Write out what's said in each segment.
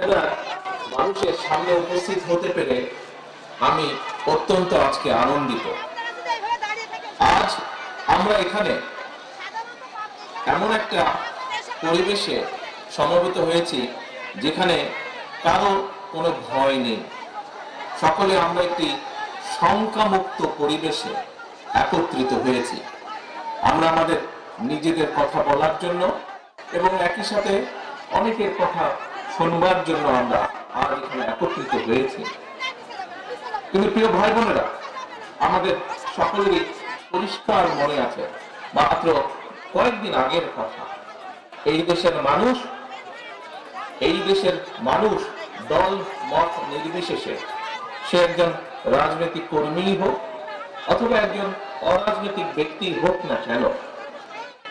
জেনেভার মানুষের সামনে উপস্থিত হতে পেরে আমি অত্যন্ত আজকে আনন্দিত। আজ আমরা এখানে এমন একটা পরিবেশে সমবেত হয়েছি যেখানে কারো কোনো ভয় নেই। সকলে আমরা একটি শঙ্কামুক্ত পরিবেশে একত্রিত হয়েছি। আমরা আমাদের নিজেদের কথা বলার জন্য এবং একই সাথে অনেকের কথা শুনবার জন্য আমরা আজ এখানে একত্রিত হয়েছি। কিন্তু প্রিয় ভাই বোনেরা, আমাদের সকলেরই পরিষ্কার মনে আছে মাত্র কয়েকদিন আগের কথা। এই দেশের মানুষ দল মত নির্বিশেষে, সে একজন রাজনৈতিক কর্মী হোক অথবা একজন অরাজনৈতিক ব্যক্তি হোক না কেন,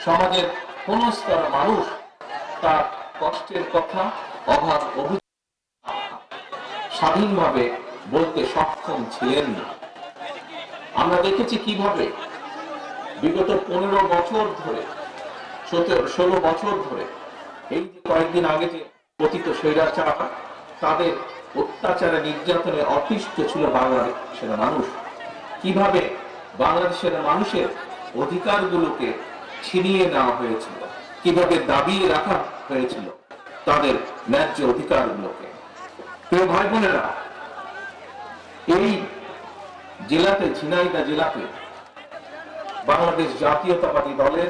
সমাজের কোন স্তরের মানুষ তার কষ্টের কথা, অভাব, অভিযোগ স্বাধীনভাবে বলতে সক্ষম ছিলেন না। আমরা দেখেছি কিভাবে বিগত 15 বছর ধরে, 16 বছর ধরে, এই যে কয়েকদিন আগে যে পতিত স্বৈরাচার, তাদের অত্যাচারে নির্যাতনে অতিষ্ঠ ছিল বাংলাদেশের মানুষ। কিভাবে বাংলাদেশের মানুষের অধিকারগুলোকে ছিনিয়ে নেওয়া হয়েছিল, কিভাবে দাবিয়ে রাখা হয়েছিল তাদের ন্যায্য অধিকারগুলোকে। প্রিয় ভাই বোনেরা, এই জেলাতে, ঝিনাইদহ জেলাতে বাংলাদেশ জাতীয়তাবাদী দলের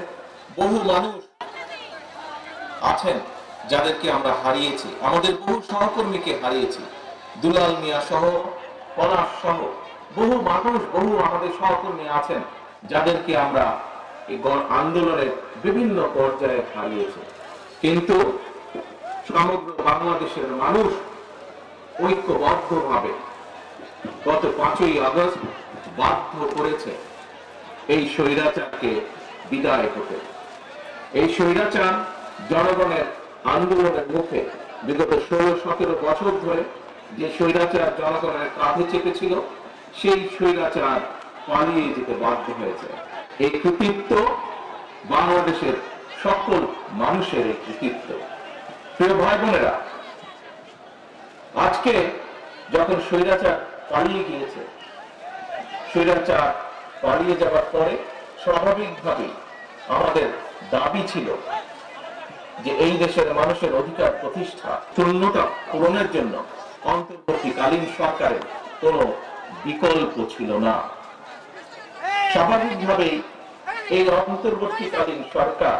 বহু মানুষ আছেন যাদেরকে আমরা হারিয়েছি। আমাদের বহু সহকর্মীকে হারিয়েছি। দুলাল মিয়া সহ, পলাশ সহ বহু মানুষ, বহু আমাদের সহকর্মী আছেন যাদেরকে আমরা এই আন্দোলনের বিভিন্ন পর্যায়ে হারিয়েছি। কিন্তু সমগ্র বাংলাদেশের মানুষ ঐক্যবদ্ধভাবে গত 5ই আগস্ট বাধ্য করেছে এই স্বৈরাচারকে বিদায় হতে। এই স্বৈরাচার জনগণের আন্দোলনের মুখে বিগত 16-17 বছর ধরে যে স্বৈরাচার জনগণের কাঁধে চেপেছিল, সেই স্বৈরাচার পালিয়ে যেতে বাধ্য হয়েছে। এই কৃতিত্ব বাংলাদেশের সকল মানুষের এই কৃতিত্ব। প্রিয় ভাই বোনেরা, আজকে যখন স্বৈরাচার পালিয়ে গিয়েছে, স্বৈরাচার পালিয়ে যাওয়ার পরে স্বাভাবিকভাবেই আমাদের দাবি ছিল যে এই দেশের মানুষের অধিকার প্রতিষ্ঠা, শূন্যতা পূরণের জন্য অন্তর্বর্তীকালীন সরকারের কোনো বিকল্প ছিল না। স্বাভাবিকভাবেই এই অন্তর্বর্তীকালীন সরকার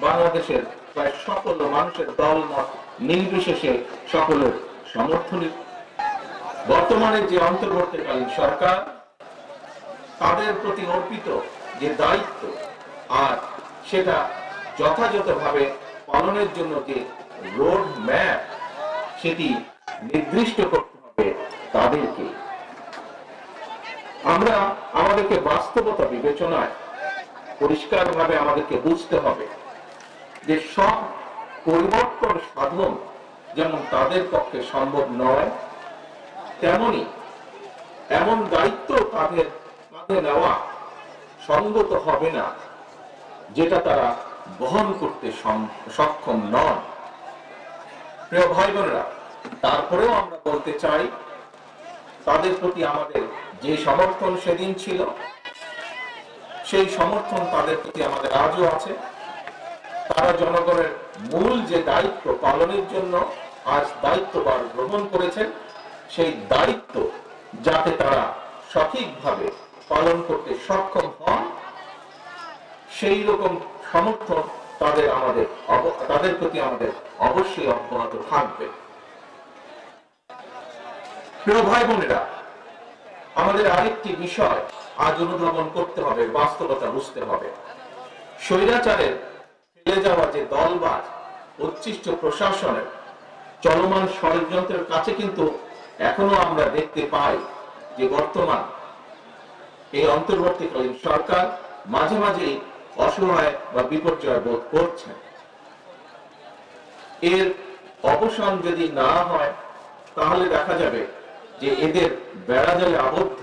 বাংলাদেশের প্রায় সকল মানুষের দলমত নির্বিশেষে সকলের সমর্থনে বর্তমানে যে অন্তর্বর্তীকালীন সরকার, তাদের প্রতি অর্পিত যে দায়িত্ব আর সেটা যথাযথভাবে পালনের জন্য যে রোড ম্যাপ, সেটি নির্দিষ্ট করতে হবে তাদেরকে। আমরা আমাদেরকে বাস্তবতা বিবেচনায় পরিষ্কারভাবে আমাদেরকে বুঝতে হবে যে সব পরিবর্তন সাধন যেমন তাদের পক্ষে সম্ভব নয়, তেমনি এমন দায়িত্ব তাদের কাঁধে নেওয়া সঙ্গত হবে না যেটা তারা বহন করতে সক্ষম নন। প্রিয় ভাই বোনেরা, তারপরেও আমরা বলতে চাই, তাদের প্রতি আমাদের যে সমর্থন সেদিন ছিল, সেই সমর্থন তাদের প্রতি আমাদের আজও আছে। তারা জনগণের মূল যে দায়িত্ব পালনের জন্য আজ দায়িত্বভার গ্রহণ করেছেন, সেই দায়িত্ব যাতে তারা সঠিকভাবে পালন করতে সক্ষম হন, সেই রকম সমর্থন তাদের প্রতি আমাদের অবশ্যই অব্যাহত থাকবে। প্রিয় ভাই বোনেরা, আমাদের আরেকটি বিষয় আজ অনুধাবন করতে হবে, বাস্তবতা বুঝতে হবে। স্বৈরাচারের ফেলে যাওয়া যে দলবাজ উচ্ছিষ্ট প্রশাসনের চলমান ষড়যন্ত্রের কাছে কিন্তু এখনো আমরা দেখতে পাই যে বর্তমান এই অন্তর্বর্তীকালীন সরকার মাঝে মাঝেই অসহায় বা বিপর্যয় বোধ করছে। এর অবসান যদি না হয়, তাহলে দেখা যাবে যে এদের বেড়াজালে আবদ্ধ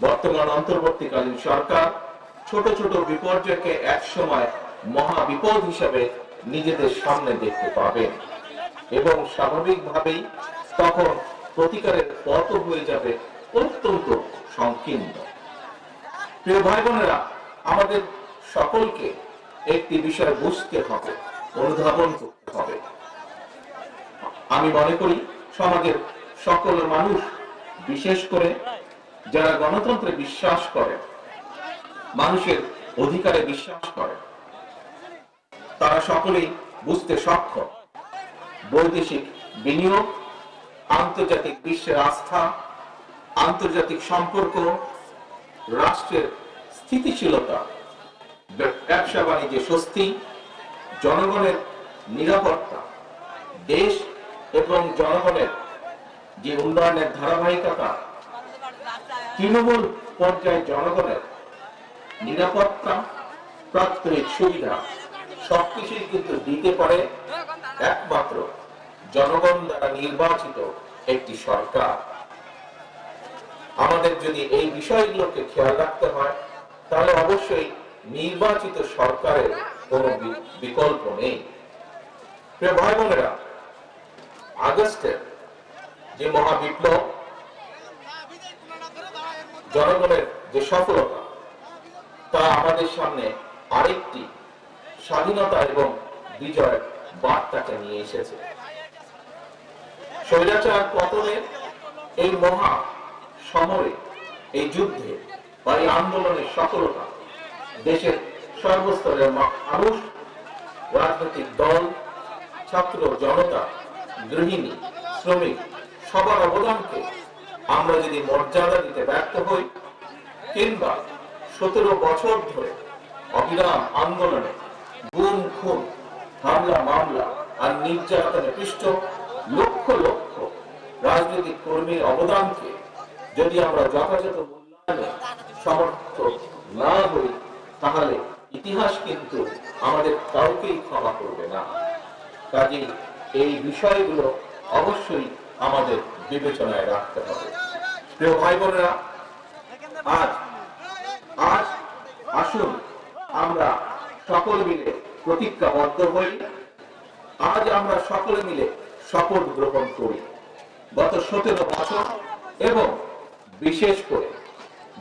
বর্তমান অন্তর্বর্তীকালীন সরকার ছোট ছোট বিপর্যয়কে একসময় মহা বিপদ হিসেবে নিজেদের সামনে দেখতে পাবে। এবং স্বাভাবিকভাবেই তখন প্রতিকারের পথ হয়ে যাবে অত্যন্ত সংকীর্ণ। প্রিয় ভাই বোনেরা, আমাদের সকলকে একটি বিষয় বুঝতে হবে, অনুধাবন করতে হবে। আমি মনে করি সমাজের সকল মানুষ, বিশেষ করে যারা গণতন্ত্রে বিশ্বাস করে, মানুষের অধিকারে বিশ্বাস করে, তারা সকলেই বুঝতে সক্ষম বৈদেশিক বিনিয়োগ, আন্তর্জাতিক বিশ্বের আস্থা, আন্তর্জাতিক সম্পর্ক, রাষ্ট্রের স্থিতিশীলতা, ব্যবসা বাণিজ্যে স্বস্তি, জনগণের নিরাপত্তা, দেশ এবং জনগণের যে উন্নয়নের ধারাবাহিকতা, তৃণমূল পর্যায়ে জনগণের নিরাপত্তা, প্রাত্যহিক সুবিধা সবকিছুই কিন্তু দিতে পারে একমাত্র জনগণ দ্বারা নির্বাচিত একটি সরকার। আমাদের যদি এই বিষয়গুলোকে খেয়াল রাখতে হয়, তাহলে অবশ্যই নির্বাচিত সরকারের কোনো বিকল্প নেই। প্রিয় ভাই বোনেরা, আগস্টের যে মহাবিপ্লব, জনগণের যে সফলতা, তা আমাদের সামনে আরেকটি স্বাধীনতা এবং বিজয়ের বার্তাকে নিয়ে এসেছে। স্বৈরাচার পতনের এই মহা সমরে, এই যুদ্ধে বা এই আন্দোলনের সফলতা দেশের সর্বস্তরের মানুষ, রাজনৈতিক দল, ছাত্র জনতা, গৃহিণী, শ্রমিক সবার অবদানকে আমরা যদি মর্যাদা দিতে ব্যর্থ হই, কিংবা 17 বছর ধরে অবিরাম আন্দোলনে গুম, খুন, হামলা, মামলা আর নির্যাতনে পৃষ্ঠ লক্ষ লক্ষ রাজনৈতিক কর্মীর অবদানকে যদি আমরা যথাযথ মূল্যায়নে সমর্থ না হই, তাহলে ইতিহাস কিন্তু আমাদের কাউকেই ক্ষমা করবে না। কাজেই এই বিষয়গুলো অবশ্যই আমাদের বিবেচনায় রাখতে হবে। প্রিয় ভাই বোনেরা, আজ আসুন আমরা সকল মিলে প্রতিজ্ঞাবদ্ধ হই। আজ আমরা সকলে মিলে শপথ গ্রহণ করি গত 17 বছর এবং বিশেষ করে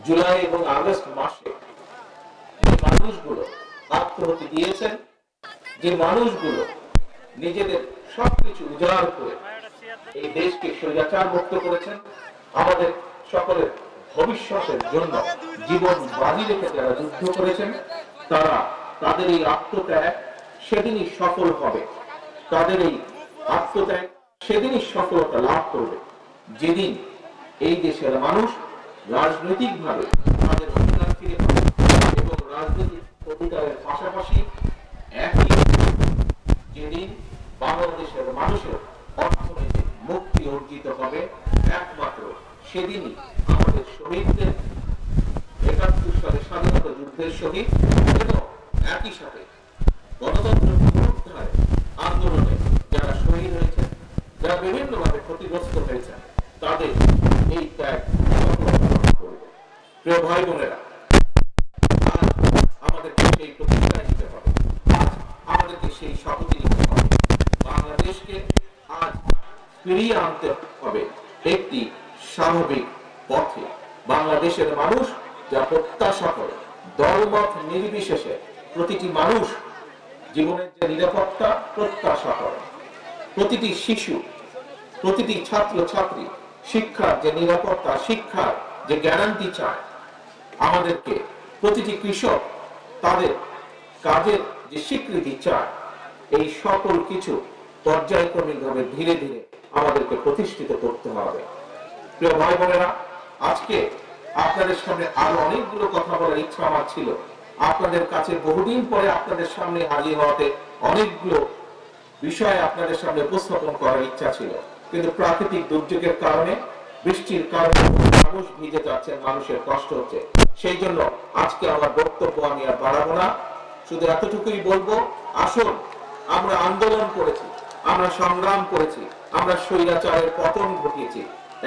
জুলাই এবং আগস্ট মাসে যে মানুষগুলো আত্মহতি দিয়েছেন, যে মানুষগুলো নিজেদের সবকিছু উজাড় করে এই দেশকে স্বৈরাচার মুক্ত করেছেন, আমাদের সকলের ভবিষ্যতের জন্য জীবন বাজি রেখে যারা যুদ্ধ করেছেন, তাদের এই আত্মত্যাগ সেদিনই সফল হবে। তাদের এই আত্মত্যাগ সেদিনই সফলতা লাভ করবে, যেদিন এই দেশের মানুষ রাজনৈতিকভাবে তাদের অধিকার ফিরে পাবে এবং রাজনৈতিক অধিকারের পাশাপাশি একই যেদিন বাংলাদেশের মানুষের অর্থনৈতিক মুক্তি অর্জিত হবে, একমাত্র সেদিনই আমাদের শহীদদের, ৭১ সালে স্বাধীনতা যুদ্ধের শহীদ এবং একই সাথে গণতন্ত্র পুনরুদ্ধার আন্দোলনে যারা শহীদ হয়েছেন, যারা বিভিন্নভাবে ক্ষতিগ্রস্ত হয়েছেন, তাদের এই ত্যাগ করবে। প্রিয় ভাই বোনেরা, আজ আমাদেরকে সেই প্রতিজ্ঞা নিতে হবে, আজ আমাদেরকে সেই শপথ নিতে হবে। বাংলাদেশকে আজ ফিরিয়ে আনতে হবে একটি স্বাভাবিক পথে। বাংলাদেশের মানুষ যা প্রত্যাশা করে, দলমত নির্বিশেষে প্রতিটি মানুষ জীবনের যে নিরাপত্তা প্রত্যাশা করে, প্রতিটি শিশু, প্রতিটি ছাত্র ছাত্রী শিক্ষার যে নিরাপত্তা, শিক্ষার যে গ্যারান্টি চায়, আমাদেরকে প্রতিটি কৃষক তাদের কাজের যে স্বীকৃতি চায়, এই সকল কিছু পর্যায়ক্রমিকভাবে ধীরে ধীরে আমাদেরকে প্রতিষ্ঠিত করতে হবে। প্রিয় ভাই বোনেরা, আজকে আপনাদের সামনে আরো অনেকগুলো কথা বলার ইচ্ছা আমার ছিল। আপনাদের কাছে বহুদিন পরে আপনাদের সামনে হাজির হওয়াতে অনেকগুলো বিষয় আপনাদের সামনে উপস্থাপন করার ইচ্ছা ছিল, কিন্তু প্রাকৃতিক দুর্যোগের কারণে, বৃষ্টির কারণে মানুষ ভিজে যাচ্ছে, মানুষের কষ্ট হচ্ছে। সেই জন্য আজকে আমার বক্তব্য আমি আর বাড়াবো না, শুধু এতটুকুই বলবো, আসুন আমরা আন্দোলন করেছি, আমরা সংগ্রাম করেছি, আমরা স্বৈরাচারের পতন ঘটিয়েছি।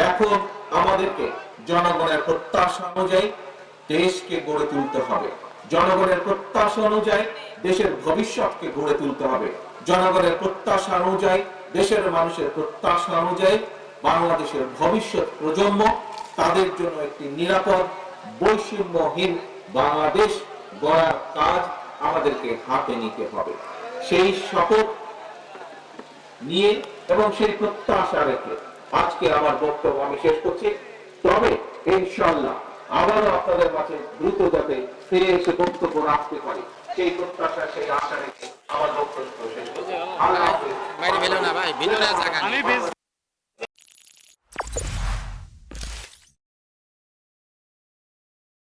এখন আমাদেরকে জনগণের প্রত্যাশা অনুযায়ী দেশকে গড়ে তুলতে হবে, জনগণের প্রত্যাশা অনুযায়ী দেশের ভবিষ্যৎকে গড়ে তুলতে হবে, জনগণের প্রত্যাশা অনুযায়ী দেশের মানুষের প্রত্যাশা অনুযায়ী বাংলাদেশের ভবিষ্যৎ প্রজন্ম তাদের জন্য একটি নিরাপদ বৈষম্যহীন বাংলাদেশ গড়ার কাজ আমাদেরকে হাতে নিতে হবে। সেই শপথ নিয়ে এবং সেই প্রত্যাশা রেখে আজকে আমার বক্তব্য আমি শেষ করছি। তবে ইনশাআল্লাহ আবারও আপনাদের মাঝে দ্রুত যাতে ফিরে এসে বক্তব্য রাখতে পারি সেই প্রত্যাশা সেই আশা রেখে